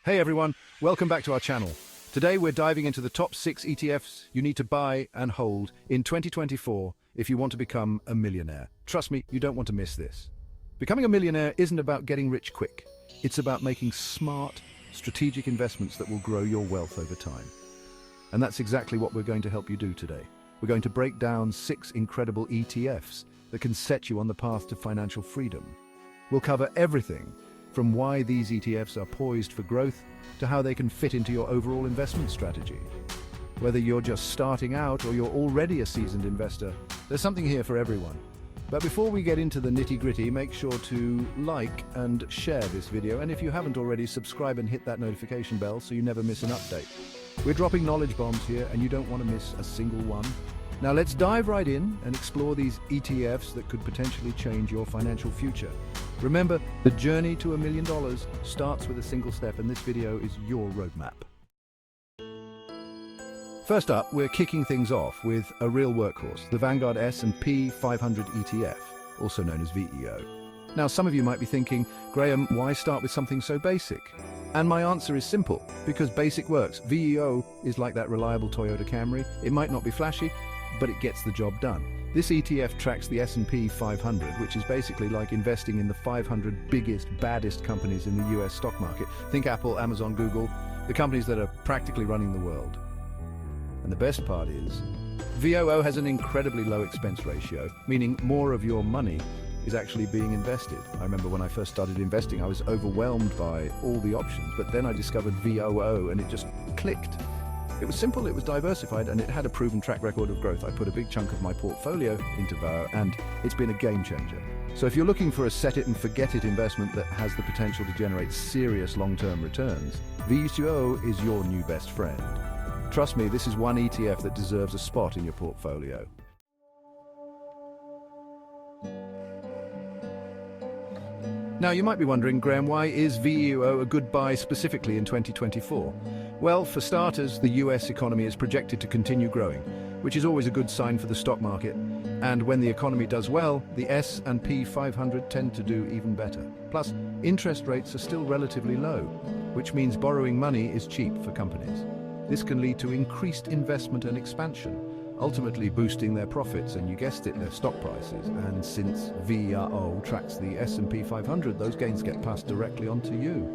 Hey everyone, welcome back to our channel. Today we're diving into the top 6 ETFs you need to buy and hold in 2024 if you want to become a millionaire. Trust me, you don't want to miss this. Becoming a millionaire isn't about getting rich quick. It's about making smart, strategic investments that will grow your wealth over time. And that's exactly what we're going to help you do today. We're going to break down 6 incredible ETFs that can set you on the path to financial freedom. We'll cover everything from why these ETFs are poised for growth to how they can fit into your overall investment strategy. Whether you're just starting out or you're already a seasoned investor, there's something here for everyone. But before we get into the nitty-gritty, make sure to like and share this video, and if you haven't already, subscribe and hit that notification bell so you never miss an update. We're dropping knowledge bombs here and you don't want to miss a single one. Now let's dive right in and explore these ETFs that could potentially change your financial future. Remember, the journey to $1 million starts with a single step, and this video is your roadmap. First up, we're kicking things off with a real workhorse, the Vanguard S&P 500 ETF, also known as VEO. Now, some of you might be thinking, Graham, why start with something so basic? And my answer is simple, because basic works. VEO is like that reliable Toyota Camry. It might not be flashy, but it gets the job done. This ETF tracks the S&P 500, which is basically like investing in the 500 biggest, baddest companies in the US stock market. Think Apple, Amazon, Google, the companies that are practically running the world. And the best part is, VOO has an incredibly low expense ratio, meaning more of your money is actually being invested. I remember when I first started investing, I was overwhelmed by all the options, but then I discovered VOO and it just clicked. It was simple, it was diversified, and it had a proven track record of growth. I put a big chunk of my portfolio into VOO, and it's been a game changer. So if you're looking for a set-it-and-forget-it investment that has the potential to generate serious long-term returns, VOO is your new best friend. Trust me, this is one ETF that deserves a spot in your portfolio. Now, you might be wondering, Graham, why is VEO a good buy specifically in 2024? Well, for starters, the US economy is projected to continue growing, which is always a good sign for the stock market. And when the economy does well, the S&P 500 tend to do even better. Plus, interest rates are still relatively low, which means borrowing money is cheap for companies. This can lead to increased investment and expansion, ultimately boosting their profits and, you guessed it, their stock prices. And since VEO tracks the S&P 500, those gains get passed directly onto you.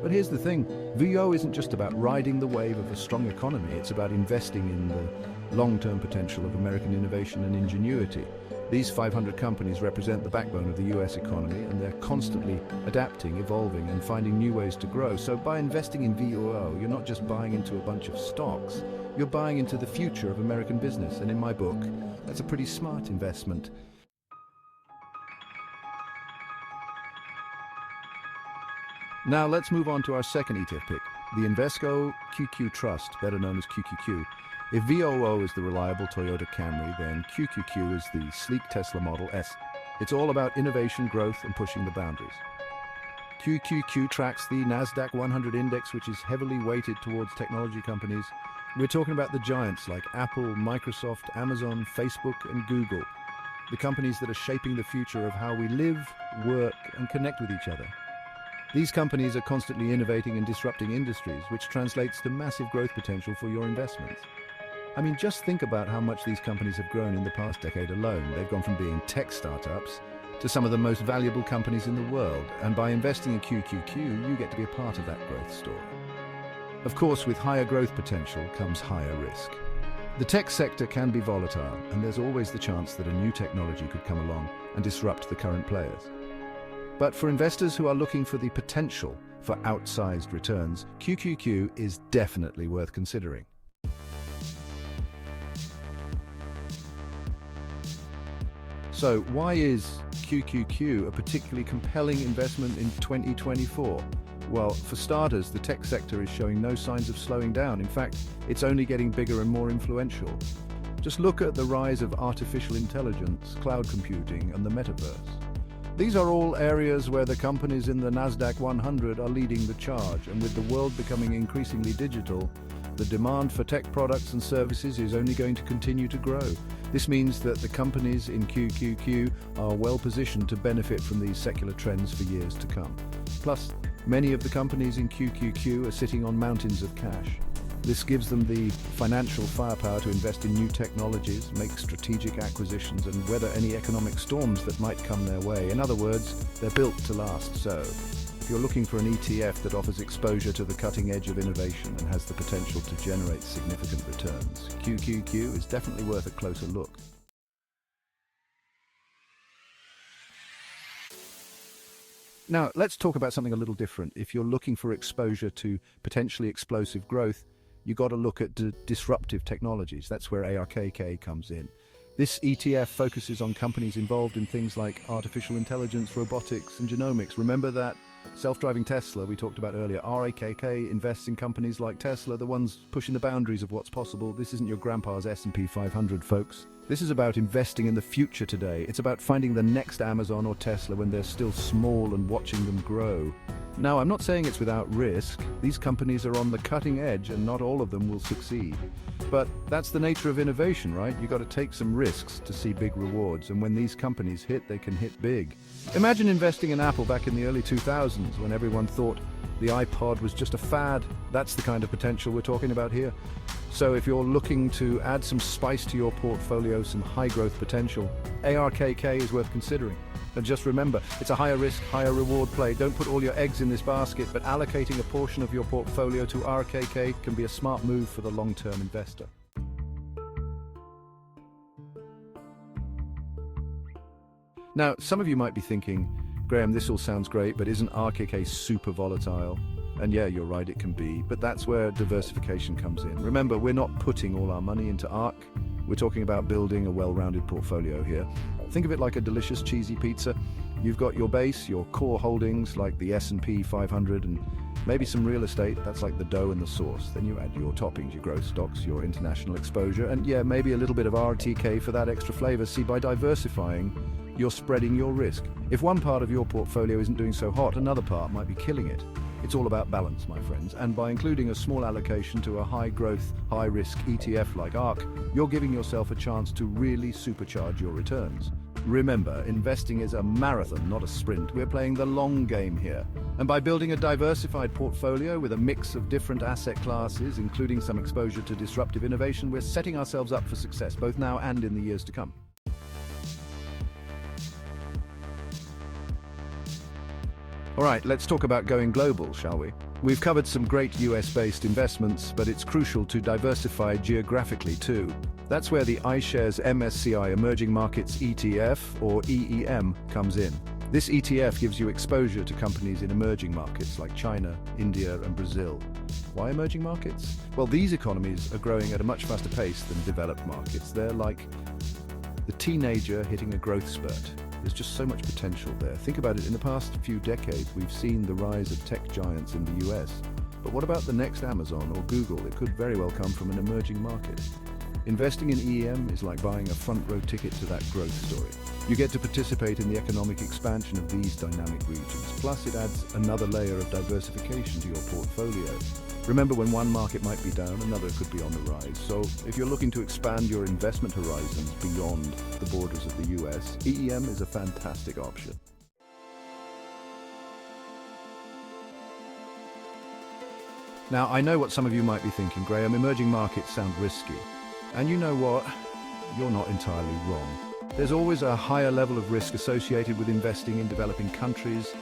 But here's the thing, VEO isn't just about riding the wave of a strong economy, it's about investing in the long-term potential of American innovation and ingenuity. These 500 companies represent the backbone of the US economy, and they're constantly adapting, evolving, and finding new ways to grow. So by investing in VEO, you're not just buying into a bunch of stocks, you're buying into the future of American business. And in my book, that's a pretty smart investment. Now let's move on to our second ETF pick, the Invesco QQQ Trust, better known as QQQ. If VOO is the reliable Toyota Camry, then QQQ is the sleek Tesla Model S. It's all about innovation, growth, and pushing the boundaries. QQQ tracks the NASDAQ 100 index, which is heavily weighted towards technology companies. We're talking about the giants like Apple, Microsoft, Amazon, Facebook, and Google, the companies that are shaping the future of how we live, work, and connect with each other. These companies are constantly innovating and disrupting industries, which translates to massive growth potential for your investments. I mean, just think about how much these companies have grown in the past decade alone. They've gone from being tech startups to some of the most valuable companies in the world. And by investing in QQQ, you get to be a part of that growth story. Of course, with higher growth potential comes higher risk. The tech sector can be volatile, and there's always the chance that a new technology could come along and disrupt the current players. But for investors who are looking for the potential for outsized returns, QQQ is definitely worth considering. So why is QQQ a particularly compelling investment in 2024? Well, for starters, the tech sector is showing no signs of slowing down. In fact, it's only getting bigger and more influential. Just look at the rise of artificial intelligence, cloud computing, and the metaverse. These are all areas where the companies in the NASDAQ 100 are leading the charge, and with the world becoming increasingly digital, the demand for tech products and services is only going to continue to grow. This means that the companies in QQQ are well positioned to benefit from these secular trends for years to come. Plus, Many of the companies in QQQ are sitting on mountains of cash. This gives them the financial firepower to invest in new technologies, make strategic acquisitions, and weather any economic storms that might come their way. In other words, they're built to last. So, if you're looking for an ETF that offers exposure to the cutting edge of innovation and has the potential to generate significant returns, QQQ is definitely worth a closer look. Now, let's talk about something a little different. If you're looking for exposure to potentially explosive growth, you've got to look at disruptive technologies. That's where ARKK comes in. This ETF focuses on companies involved in things like artificial intelligence, robotics, and genomics. Remember that self-driving Tesla we talked about earlier? ARKK invests in companies like Tesla, the ones pushing the boundaries of what's possible. This isn't your grandpa's S&P 500, folks. This is about investing in the future today. It's about finding the next Amazon or Tesla when they're still small and watching them grow. Now, I'm not saying it's without risk. These companies are on the cutting edge and not all of them will succeed. But that's the nature of innovation, right? You've got to take some risks to see big rewards, and when these companies hit, they can hit big. Imagine investing in Apple back in the early 2000s when everyone thought the iPod was just a fad. That's the kind of potential we're talking about here. So if you're looking to add some spice to your portfolio, some high growth potential, ARKK is worth considering. And just remember, it's a higher risk, higher reward play. Don't put all your eggs in this basket, but allocating a portion of your portfolio to ARKK can be a smart move for the long-term investor. Now, some of you might be thinking, Graham, this all sounds great, but isn't ARKK super volatile? And yeah, you're right, it can be, but that's where diversification comes in. Remember, we're not putting all our money into ARK. We're talking about building a well-rounded portfolio here. Think of it like a delicious cheesy pizza. You've got your base, your core holdings like the S&P 500 and maybe some real estate. That's like the dough and the sauce. Then you add your toppings, your growth stocks, your international exposure, and yeah, maybe a little bit of RTK for that extra flavor. See, by diversifying, you're spreading your risk. If one part of your portfolio isn't doing so hot, another part might be killing it. It's all about balance, my friends, and by including a small allocation to a high-growth, high-risk ETF like ARK, you're giving yourself a chance to really supercharge your returns. Remember, investing is a marathon, not a sprint. We're playing the long game here. And by building a diversified portfolio with a mix of different asset classes, including some exposure to disruptive innovation, we're setting ourselves up for success, both now and in the years to come. All right, let's talk about going global, shall we? We've covered some great US-based investments, but it's crucial to diversify geographically too. That's where the iShares MSCI Emerging Markets ETF, or EEM, comes in. This ETF gives you exposure to companies in emerging markets like China, India, and Brazil. Why emerging markets? Well, these economies are growing at a much faster pace than developed markets. They're like the teenager hitting a growth spurt. There's just so much potential there. Think about it, in the past few decades, we've seen the rise of tech giants in the US. But what about the next Amazon or Google? It could very well come from an emerging market. Investing in EM is like buying a front row ticket to that growth story. You get to participate in the economic expansion of these dynamic regions. Plus, it adds another layer of diversification to your portfolio. Remember, when one market might be down, another could be on the rise. So if you're looking to expand your investment horizons beyond the borders of the US, EEM is a fantastic option. Now, I know what some of you might be thinking, Graham, emerging markets sound risky. And you know what? You're not entirely wrong. There's always a higher level of risk associated with investing in developing countries,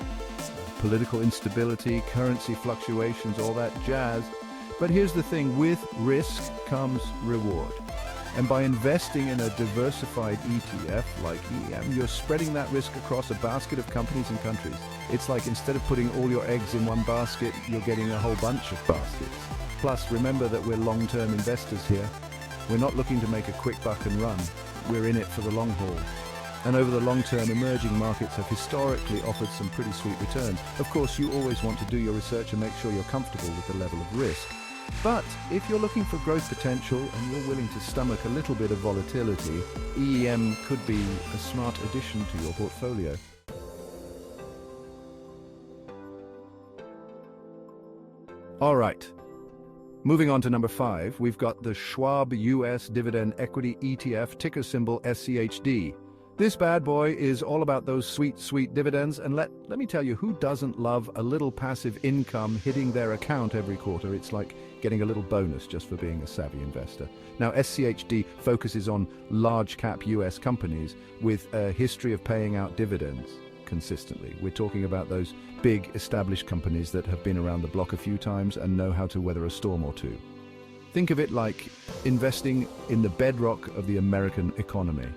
political instability, currency fluctuations, all that jazz. But here's the thing, with risk comes reward. And by investing in a diversified ETF like EM, you're spreading that risk across a basket of companies and countries. It's like instead of putting all your eggs in one basket, you're getting a whole bunch of baskets. Plus, remember that we're long-term investors here. We're not looking to make a quick buck and run. We're in it for the long haul. And over the long term, emerging markets have historically offered some pretty sweet returns. Of course, you always want to do your research and make sure you're comfortable with the level of risk. But if you're looking for growth potential and you're willing to stomach a little bit of volatility, EEM could be a smart addition to your portfolio. All right. Moving on to number 5, we've got the Schwab US Dividend Equity ETF, ticker symbol SCHD. This bad boy is all about those sweet, sweet dividends, and let me tell you, who doesn't love a little passive income hitting their account every quarter? It's like getting a little bonus just for being a savvy investor. Now, SCHD focuses on large-cap US companies with a history of paying out dividends consistently. We're talking about those big, established companies that have been around the block a few times and know how to weather a storm or two. Think of it like investing in the bedrock of the American economy.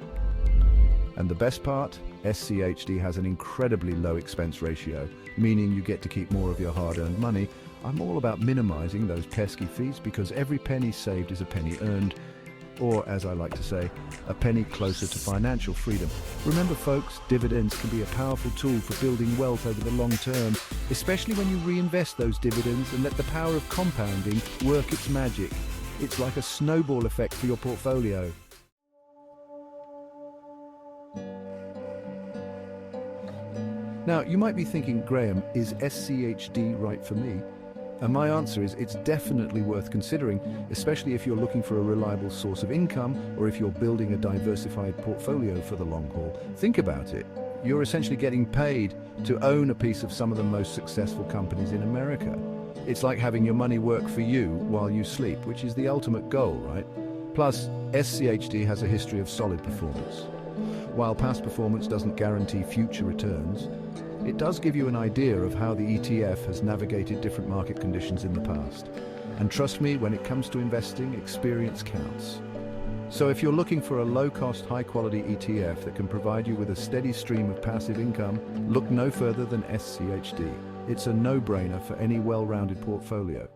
And the best part, SCHD has an incredibly low expense ratio, meaning you get to keep more of your hard-earned money. I'm all about minimizing those pesky fees because every penny saved is a penny earned, or as I like to say, a penny closer to financial freedom. Remember folks, dividends can be a powerful tool for building wealth over the long term, especially when you reinvest those dividends and let the power of compounding work its magic. It's like a snowball effect for your portfolio. Now, you might be thinking, Graham, is SCHD right for me? And my answer is it's definitely worth considering, especially if you're looking for a reliable source of income or if you're building a diversified portfolio for the long haul. Think about it. You're essentially getting paid to own a piece of some of the most successful companies in America. It's like having your money work for you while you sleep, which is the ultimate goal, right? Plus, SCHD has a history of solid performance. While past performance doesn't guarantee future returns, it does give you an idea of how the ETF has navigated different market conditions in the past. And trust me, when it comes to investing, experience counts. So if you're looking for a low-cost, high-quality ETF that can provide you with a steady stream of passive income, look no further than SCHD. It's a no-brainer for any well-rounded portfolio.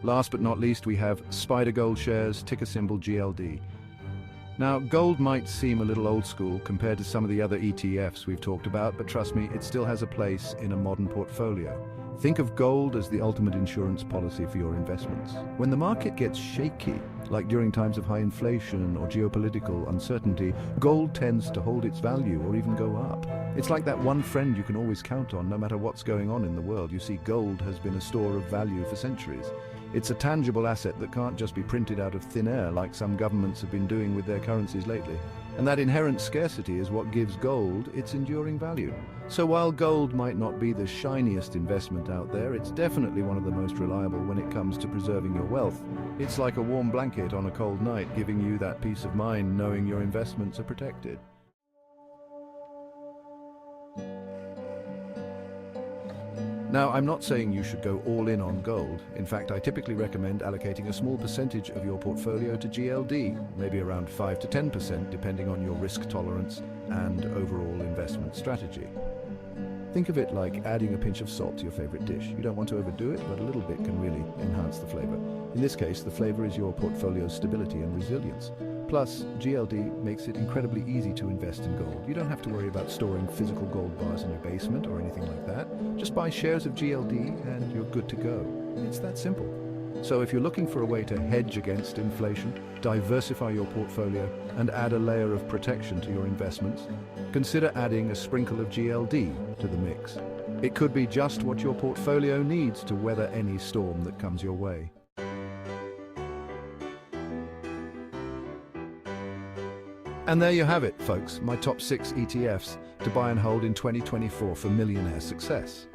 Last but not least, we have Spider Gold shares, ticker symbol GLD. Now, gold might seem a little old school compared to some of the other ETFs we've talked about, but trust me, it still has a place in a modern portfolio. Think of gold as the ultimate insurance policy for your investments. When the market gets shaky, like during times of high inflation or geopolitical uncertainty, gold tends to hold its value or even go up. It's like that one friend you can always count on no matter what's going on in the world. You see, gold has been a store of value for centuries. It's a tangible asset that can't just be printed out of thin air like some governments have been doing with their currencies lately. And that inherent scarcity is what gives gold its enduring value. So while gold might not be the shiniest investment out there, it's definitely one of the most reliable when it comes to preserving your wealth. It's like a warm blanket on a cold night, giving you that peace of mind knowing your investments are protected. Now, I'm not saying you should go all in on gold. In fact, I typically recommend allocating a small percentage of your portfolio to GLD, maybe around 5 to 10%, depending on your risk tolerance and overall investment strategy. Think of it like adding a pinch of salt to your favorite dish. You don't want to overdo it, but a little bit can really enhance the flavor. In this case, the flavor is your portfolio's stability and resilience. Plus, GLD makes it incredibly easy to invest in gold. You don't have to worry about storing physical gold bars in your basement or anything like that. Just buy shares of GLD and you're good to go. It's that simple. So if you're looking for a way to hedge against inflation, diversify your portfolio, and add a layer of protection to your investments, consider adding a sprinkle of GLD to the mix. It could be just what your portfolio needs to weather any storm that comes your way. And there you have it, folks, my top 6 ETFs to buy and hold in 2024 for millionaire success.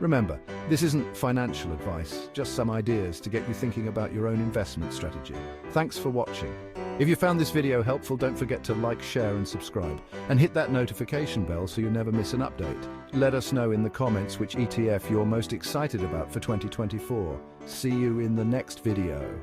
Remember, this isn't financial advice, just some ideas to get you thinking about your own investment strategy. Thanks for watching. If you found this video helpful, don't forget to like, share and subscribe. And hit that notification bell so you never miss an update. Let us know in the comments which ETF you're most excited about for 2024. See you in the next video.